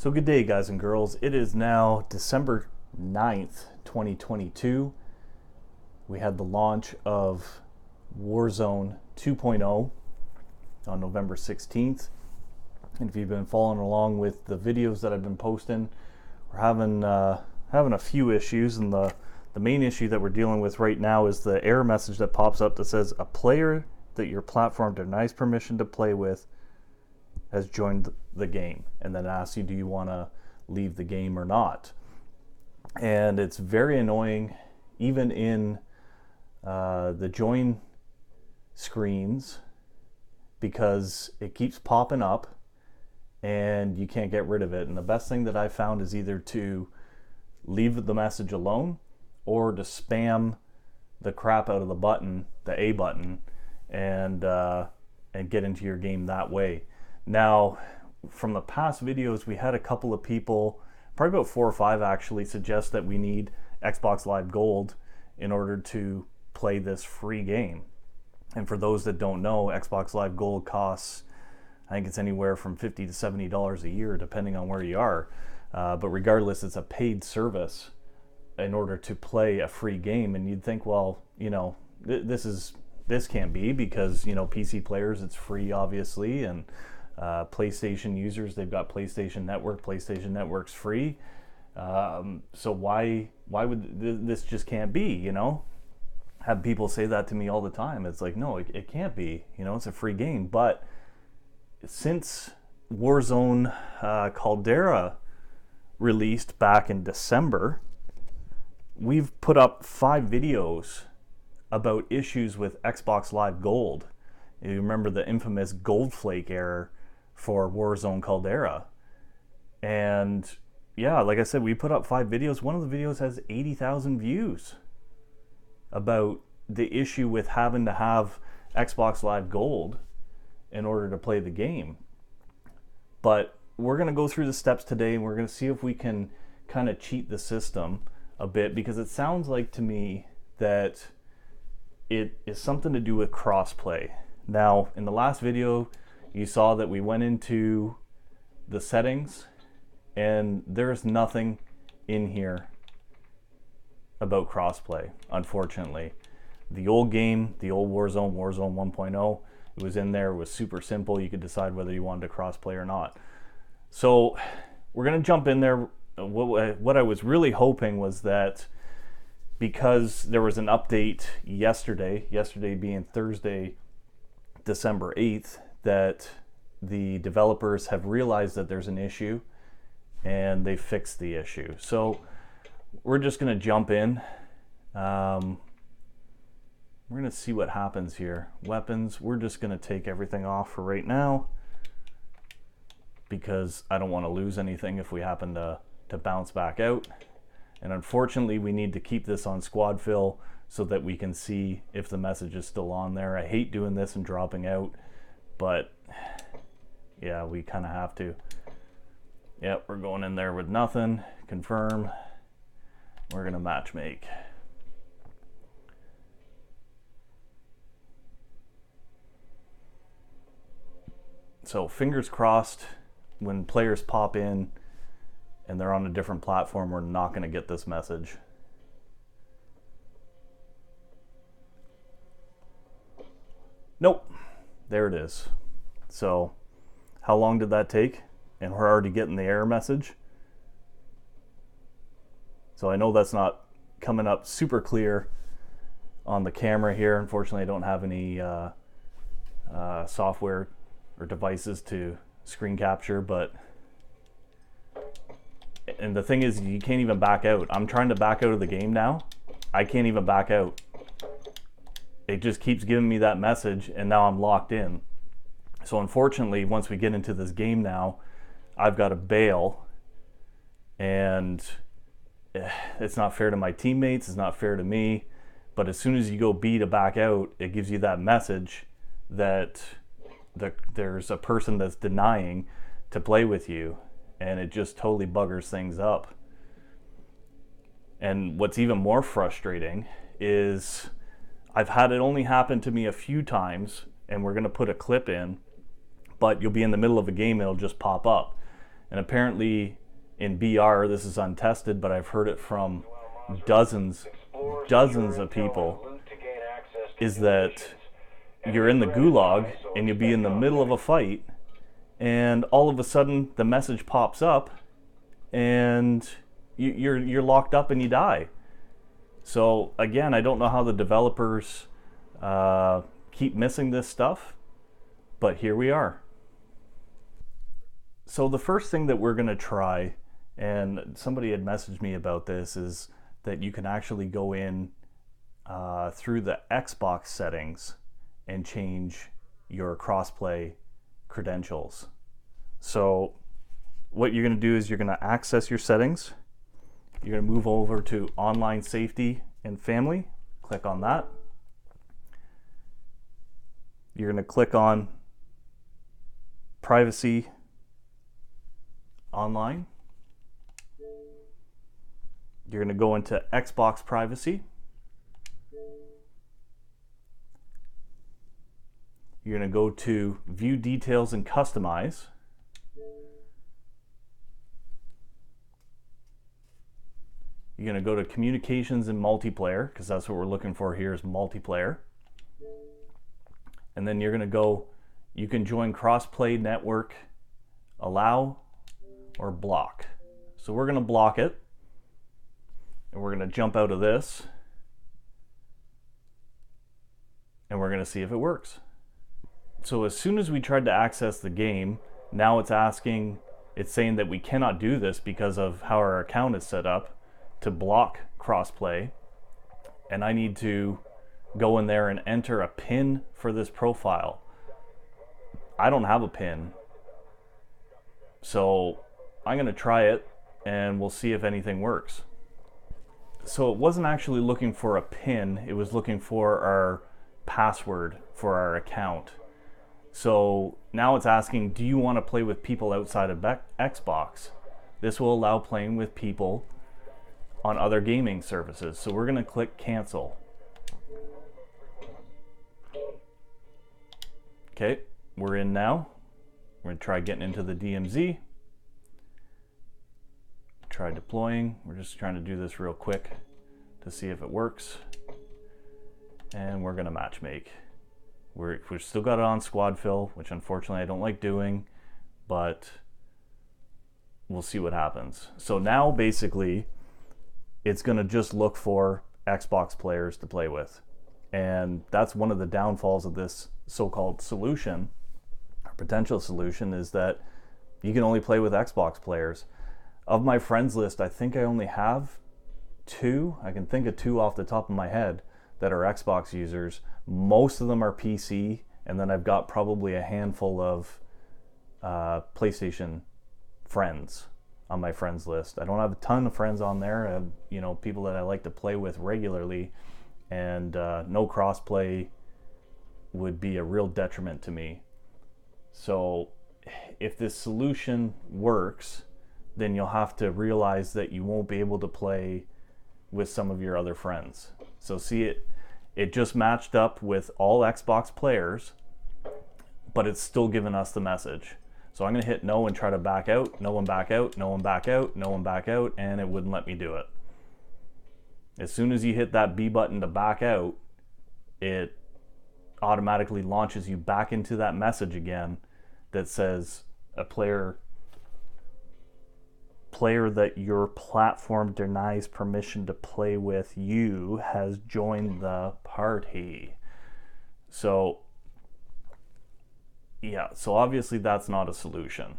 So good day, guys and girls. It is now December 9th, 2022. We had the launch of Warzone 2.0 on November 16th. And if you've been following along with the videos that I've been posting, we're having a few issues, and the main issue that we're dealing with right now is the error message that pops up that says a player that your platform denies permission to play with has joined the game, and then asks you, do you want to leave the game or not? And it's very annoying, even in the join screens, because it keeps popping up and you can't get rid of it. And the best thing that I found is either to leave the message alone or to spam the crap out of the button, the A button, and get into your game that way. Now, from the past videos, we had a couple of people, probably about 4 or 5 actually, suggest that we need Xbox Live Gold in order to play this free game. And for those that don't know, Xbox Live Gold costs, I think it's anywhere from $50 to $70 a year, depending on where you are. But regardless, it's a paid service in order to play a free game. And you'd think, well, you know, this can't be, because, you know, PC players, it's free, obviously, and PlayStation users, they've got PlayStation Network. PlayStation Network's free. So why would this just can't be, you know? Have people say that to me all the time. It's like, no, it can't be, you know, it's a free game. But since Warzone Caldera released back in December, we've put up 5 videos about issues with Xbox Live Gold. You remember the infamous gold flake error for Warzone Caldera. And yeah, like I said, we put up 5 videos. One of the videos has 80,000 views about the issue with having to have Xbox Live Gold in order to play the game. But we're going to go through the steps today, and we're going to see if we can kind of cheat the system a bit, because it sounds like to me that it is something to do with crossplay. Now, in the last video, you saw that we went into the settings, and there's nothing in here about crossplay, unfortunately. The old game, the old Warzone 1.0, it was in there. It was super simple. You could decide whether you wanted to crossplay or not. So we're going to jump in there. What I was really hoping was that, because there was an update yesterday being Thursday, December 8th, that the developers have realized that there's an issue and they fixed the issue. So we're just going to jump in. We're going to see what happens here. Weapons, we're just going to take everything off for right now, because I don't want to lose anything if we happen to bounce back out. And unfortunately, we need to keep this on squad fill so that we can see if the message is still on there. I hate doing this and dropping out, but yeah, we kind of have to. Yep, we're going in there with nothing. Confirm. We're going to match make. So fingers crossed, when players pop in and they're on a different platform, we're not going to get this message. Nope, there it is. So how long did that take? And we're already getting the error message. So I know that's not coming up super clear on the camera here. Unfortunately, I don't have any software or devices to screen capture, but, and the thing is, you can't even back out. I'm trying to back out of the game now. I can't even back out. It just keeps giving me that message, and now I'm locked in. So unfortunately, once we get into this game now, I've got to bail, and it's not fair to my teammates, it's not fair to me. But as soon as you go B to back out, it gives you that message that there's a person that's denying to play with you, and it just totally buggers things up. And what's even more frustrating is I've had it only happen to me a few times, and we're going to put a clip in, but you'll be in the middle of a game and it'll just pop up. And apparently in BR, this is untested, but I've heard it from dozens of people, is that you're in the gulag and you'll be in the middle of a fight and all of a sudden the message pops up and you're locked up and you die. So again, I don't know how the developers keep missing this stuff, but here we are. So the first thing that we're going to try, and somebody had messaged me about this, is that you can actually go in through the Xbox settings and change your crossplay credentials. So what you're going to do is you're going to access your settings. You're going to move over to Online Safety and Family. Click on that. You're going to click on Privacy Online. You're going to go into Xbox Privacy. You're going to go to View Details and Customize. You're going to go to Communications and Multiplayer, because that's what we're looking for here, is multiplayer. And then you're going to go, you can join Crossplay Network, allow, or block. So we're going to block it. And we're going to jump out of this. And we're going to see if it works. So as soon as we tried to access the game, now it's saying that we cannot do this because of how our account is set up to block crossplay. And I need to go in there and enter a PIN for this profile. I don't have a PIN. So I'm going to try it and we'll see if anything works. So it wasn't actually looking for a PIN, it was looking for our password for our account. So now it's asking, do you want to play with people outside of Xbox? This will allow playing with people on other gaming services. So we're going to click cancel. Okay, we're in now. We're going to try getting into the DMZ. Try deploying. We're just trying to do this real quick to see if it works. And we're going to match make. We've still got it on squad fill, which unfortunately I don't like doing, but we'll see what happens. So now basically it's going to just look for Xbox players to play with. And that's one of the downfalls of this so-called solution, or potential solution, is that you can only play with Xbox players. Of my friends list, I think I only have 2. I can think of 2 off the top of my head that are Xbox users. Most of them are PC, and then I've got probably a handful of PlayStation friends on my friends list. I don't have a ton of friends on there. I have, people that I like to play with regularly, and no crossplay would be a real detriment to me. So if this solution works, then you'll have to realize that you won't be able to play with some of your other friends. So see, it just matched up with all Xbox players, but it's still giving us the message. So I'm going to hit no and try to back out, no one back out, no one back out, no one back out, and it wouldn't let me do it. As soon as you hit that B button to back out, it automatically launches you back into that message again that says a player that your platform denies permission to play with you has joined the party. So yeah, so obviously that's not a solution.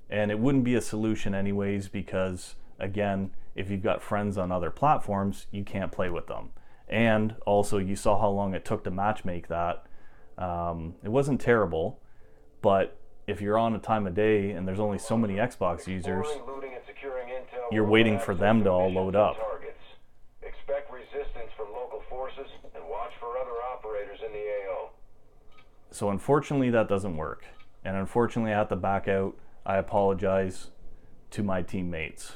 And it wouldn't be a solution anyways, because again, if you've got friends on other platforms, you can't play with them. And also you saw how long it took to matchmake that. It wasn't terrible, but if you're on a time of day and there's only so many Xbox users, you're waiting for them to all load up. Expect resistance from local forces and watch for other operators in the AO. So unfortunately that doesn't work. And unfortunately I have to back out. I apologize to my teammates.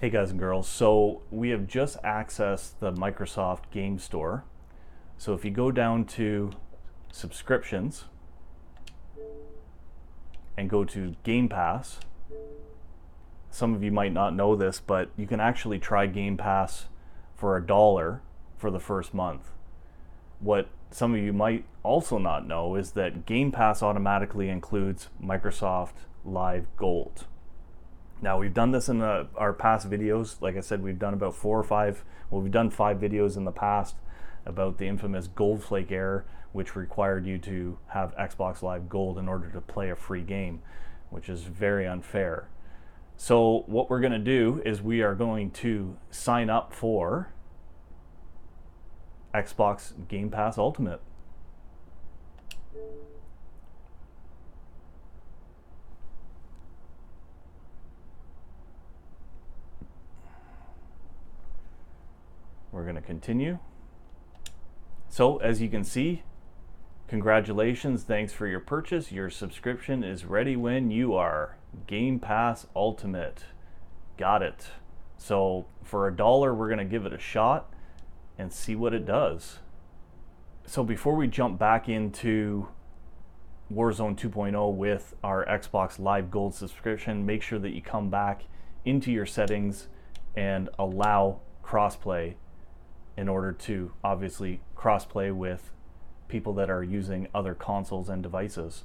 Hey guys and girls, so we have just accessed the Microsoft Game Store. So if you go down to subscriptions, and go to Game Pass, some of you might not know this, but you can actually try Game Pass for $1 for the first month. What some of you might also not know is that Game Pass automatically includes Microsoft Live Gold. Now, we've done this in our past videos. Like I said, we've done about 4 or 5, well, we've done 5 videos in the past about the infamous Gold Flake error, which required you to have Xbox Live Gold in order to play a free game, which is very unfair. So what we're going to do is we are going to sign up for Xbox Game Pass Ultimate. We're going to continue. So as you can see, congratulations, thanks for your purchase. Your subscription is ready when you are. Game Pass Ultimate. Got it. So for $1, we're going to give it a shot and see what it does. So before we jump back into Warzone 2.0 with our Xbox Live Gold subscription, make sure that you come back into your settings and allow crossplay in order to obviously crossplay with people that are using other consoles and devices.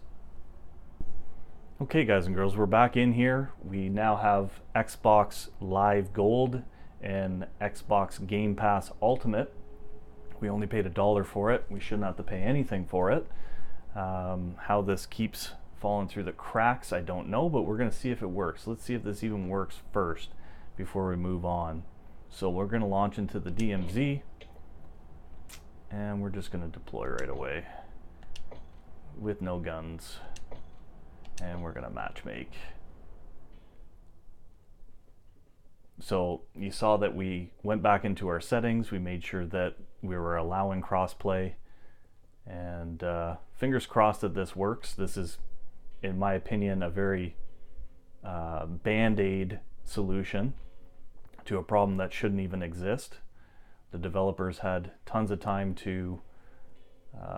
Okay, guys and girls, we're back in here. We now have Xbox Live Gold and Xbox Game Pass Ultimate. We only paid $1 for it. We shouldn't have to pay anything for it. How this keeps falling through the cracks, I don't know, but we're going to see if it works. Let's see if this even works first before we move on. So we're going to launch into the DMZ, and we're just going to deploy right away with no guns, and we're going to match make. So you saw that we went back into our settings. We made sure that we were allowing crossplay, and fingers crossed that this works. This is, in my opinion, a very band-aid solution to a problem that shouldn't even exist. The developers had tons of time to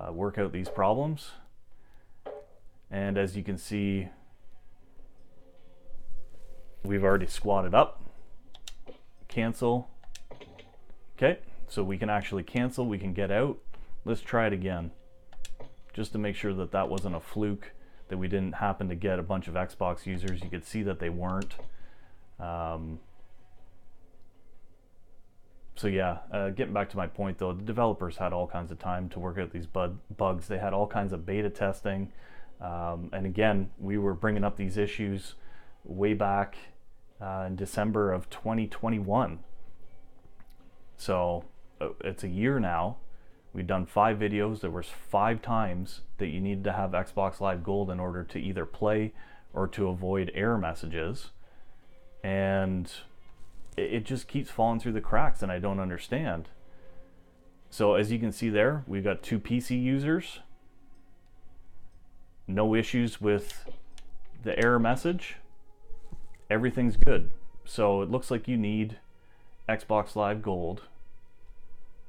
work out these problems, and as you can see, we've already squatted up. Cancel. Okay, so we can actually cancel, we can get out. Let's try it again, just to make sure that that wasn't a fluke, that we didn't happen to get a bunch of Xbox users. You could see that they weren't. So yeah, getting back to my point though, the developers had all kinds of time to work out these bugs. They had all kinds of beta testing. And again, we were bringing up these issues way back in December of 2021. So it's a year now. We've done 5 videos. There was 5 times that you needed to have Xbox Live Gold in order to either play or to avoid error messages. And it just keeps falling through the cracks, and I don't understand. So as you can see there, we've got 2 PC users. No issues with the error message. Everything's good. So it looks like you need Xbox Live Gold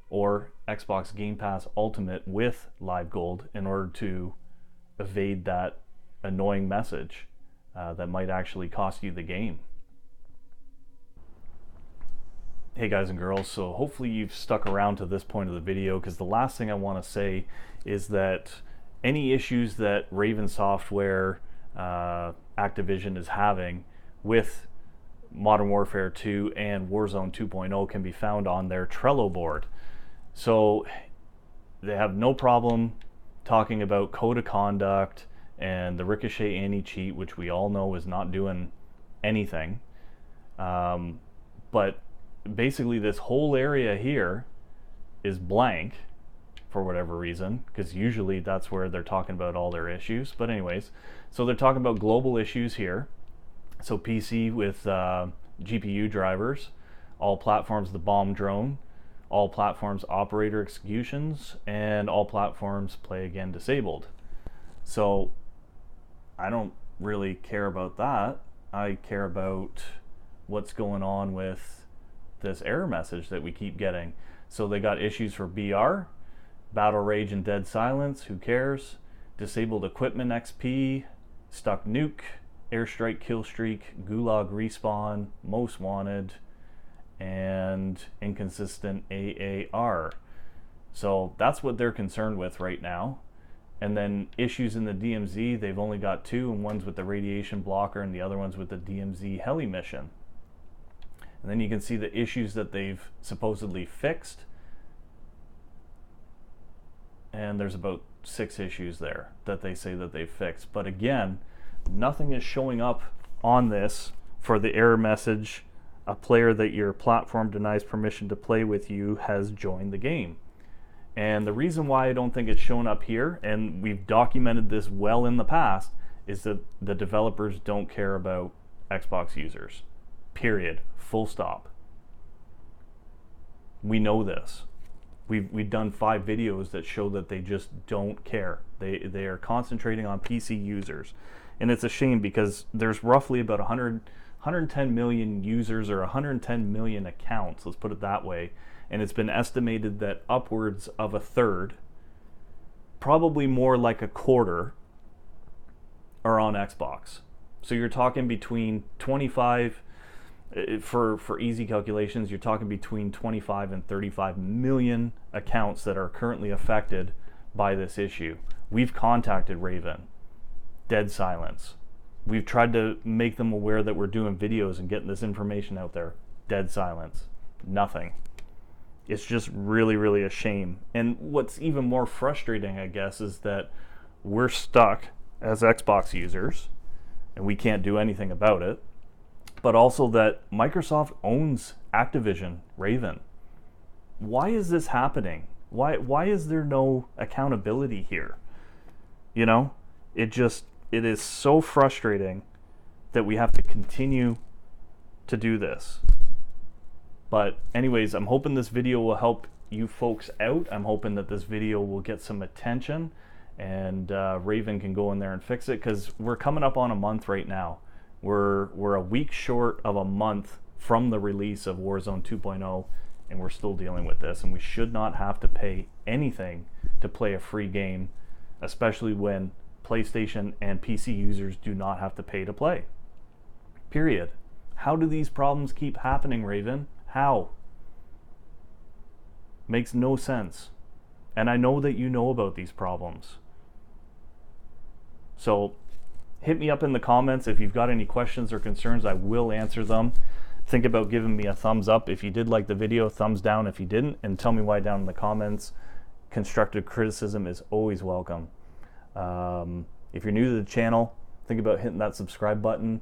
or Xbox Game Pass Ultimate with Live Gold in order to evade that annoying message that might actually cost you the game. Hey guys and girls, so hopefully you've stuck around to this point of the video, because the last thing I want to say is that any issues that Raven Software, Activision is having with Modern Warfare 2 and Warzone 2.0 can be found on their Trello board. So they have no problem talking about code of conduct and the Ricochet anti-cheat, which we all know is not doing anything. But basically this whole area here is blank for whatever reason, because usually that's where they're talking about all their issues. But anyways, so they're talking about global issues here. So PC with GPU drivers, all platforms the bomb drone, all platforms operator executions, and all platforms play again disabled. So I don't really care about that. I care about what's going on with this error message that we keep getting. So they got issues for BR, Battle Rage and Dead Silence, who cares? Disabled Equipment XP, stuck nuke, airstrike kill streak, gulag respawn, most wanted, and inconsistent AAR. So that's what they're concerned with right now. And then issues in the DMZ, they've only got 2, and one's with the radiation blocker and the other one's with the DMZ heli mission. And then you can see the issues that they've supposedly fixed. And there's about 6 issues there that they say that they've fixed. But again, nothing is showing up on this for the error message, a player that your platform denies permission to play with you has joined the game. And the reason why I don't think it's shown up here, and we've documented this well in the past, is that the developers don't care about Xbox users. Period. Full stop. We know this. We've done 5 videos that show that they just don't care. They are concentrating on PC users. And it's a shame because there's roughly about 110 million users, or 110 million accounts, let's put it that way. And it's been estimated that upwards of a third, probably more like a quarter, are on Xbox. So you're talking between 25, for easy calculations, you're talking between 25 and 35 million accounts that are currently affected by this issue. We've contacted Raven. Dead silence. We've tried to make them aware that we're doing videos and getting this information out there. Dead silence. Nothing. It's just really, really a shame. And what's even more frustrating, I guess, is that we're stuck as Xbox users and we can't do anything about it. But also that Microsoft owns Activision, Raven. Why is this happening? Why is there no accountability here? You know, it is so frustrating that we have to continue to do this. But anyways, I'm hoping this video will help you folks out. I'm hoping that this video will get some attention and Raven can go in there and fix it, because we're coming up on a month right now. We're a week short of a month from the release of Warzone 2.0, and we're still dealing with this, and we should not have to pay anything to play a free game, especially when PlayStation and PC users do not have to pay to play. Period. How do these problems keep happening, Raven? How? Makes no sense. And I know that you know about these problems. So hit me up in the comments if you've got any questions or concerns. I will answer them. Think about giving me a thumbs up if you did like the video, thumbs down if you didn't, and tell me why down in the comments. Constructive criticism is always welcome. If you're new to the channel, think about hitting that subscribe button.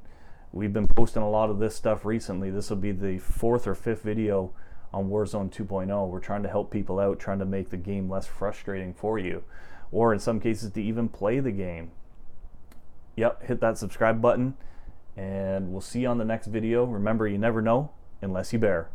We've been posting a lot of this stuff recently. This will be the 4th or 5th video on Warzone 2.0. We're trying to help people out, trying to make the game less frustrating for you, or in some cases to even play the game. Yep, hit that subscribe button, and we'll see you on the next video. Remember, you never know unless you bear.